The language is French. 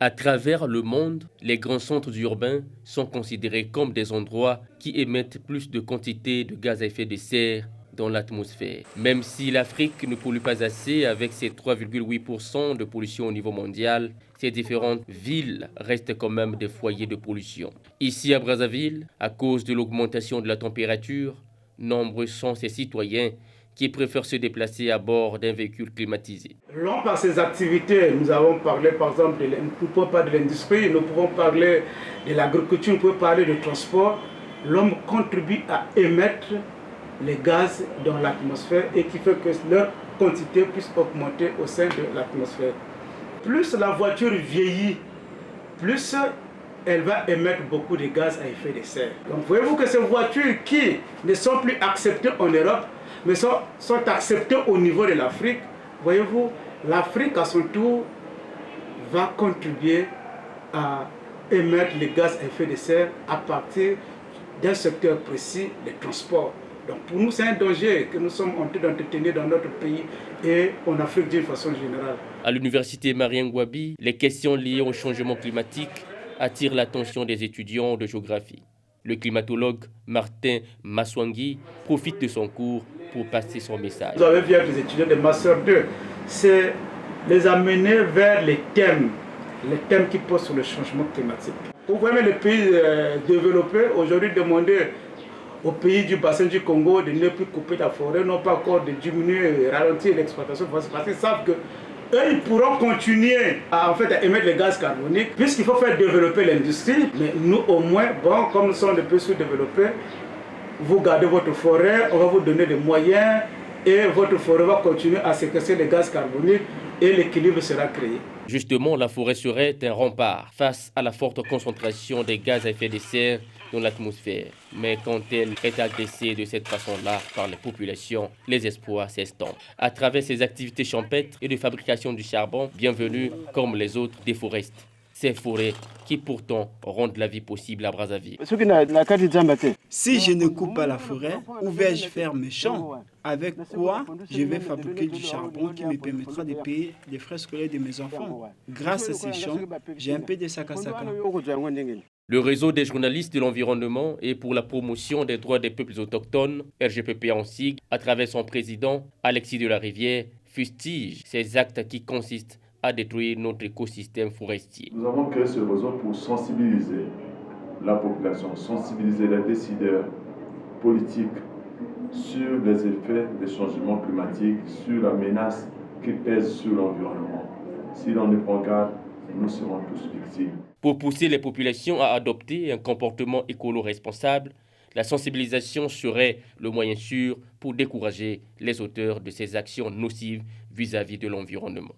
À travers le monde, les grands centres urbains sont considérés comme des endroits qui émettent plus de quantité de gaz à effet de serre dans l'atmosphère. Même si l'Afrique ne pollue pas assez avec ses 3,8% de pollution au niveau mondial, ces différentes villes restent quand même des foyers de pollution. Ici à Brazzaville, à cause de l'augmentation de la température, nombreux sont ces citoyens qui préfèrent se déplacer à bord d'un véhicule climatisé. Long par ces activités, nous avons parlé par exemple, nous pouvons parler de l'industrie, nous pouvons parler de l'agriculture, nous pouvons parler du transport. L'homme contribue à émettre les gaz dans l'atmosphère et qui fait que leur quantité puisse augmenter au sein de l'atmosphère. Plus la voiture vieillit, plus elle va émettre beaucoup de gaz à effet de serre. Donc voyez-vous que ces voitures qui ne sont plus acceptées en Europe, mais sont acceptées au niveau de l'Afrique, voyez-vous, l'Afrique à son tour va contribuer à émettre les gaz à effet de serre à partir d'un secteur précis, les transports. Donc pour nous, c'est un danger que nous sommes en train d'entretenir dans notre pays et en Afrique d'une façon générale. À l'université Marien Ngouabi, les questions liées au changement climatique attirent l'attention des étudiants de géographie. Le climatologue Martin Maswangui profite de son cours pour passer son message. Vous avez vu avec les étudiants de Master 2, c'est les amener vers les thèmes qui posent sur le changement climatique. Vous voyez les pays développés aujourd'hui demander aux pays du bassin du Congo de ne plus couper la forêt, non pas encore de diminuer et ralentir l'exploitation parce qu'ils savent que eux, ils pourront continuer à émettre les gaz carboniques puisqu'il faut faire développer l'industrie. Mais nous, au moins, bon, comme nous sommes des pays sous-développés, vous gardez votre forêt, on va vous donner des moyens et votre forêt va continuer à séquestrer les gaz carboniques et l'équilibre sera créé. Justement, la forêt serait un rempart face à la forte concentration des gaz à effet de serre dans l'atmosphère. Mais quand elle est agressée de cette façon-là par les populations, les espoirs s'estompent. À travers ces activités champêtres et de fabrication du charbon, bienvenue comme les autres déforestent ces forêts qui pourtant rendent la vie possible à Brazzaville. Si je ne coupe pas la forêt, où vais-je faire mes champs? Avec quoi je vais fabriquer du charbon qui me permettra de payer les frais scolaires de mes enfants? Grâce à ces champs, j'ai un peu de sakasaka. Le réseau des journalistes de l'environnement et pour la promotion des droits des peuples autochtones, RGPP en sigle, à travers son président, Alexis de la Rivière, fustige ces actes qui consistent à détruire notre écosystème forestier. Nous avons créé ce réseau pour sensibiliser la population, sensibiliser les décideurs politiques sur les effets des changements climatiques, sur la menace qui pèse sur l'environnement. Si l'on ne prend garde, nous serons tous victimes. Pour pousser les populations à adopter un comportement écolo-responsable, la sensibilisation serait le moyen sûr pour décourager les auteurs de ces actions nocives vis-à-vis de l'environnement.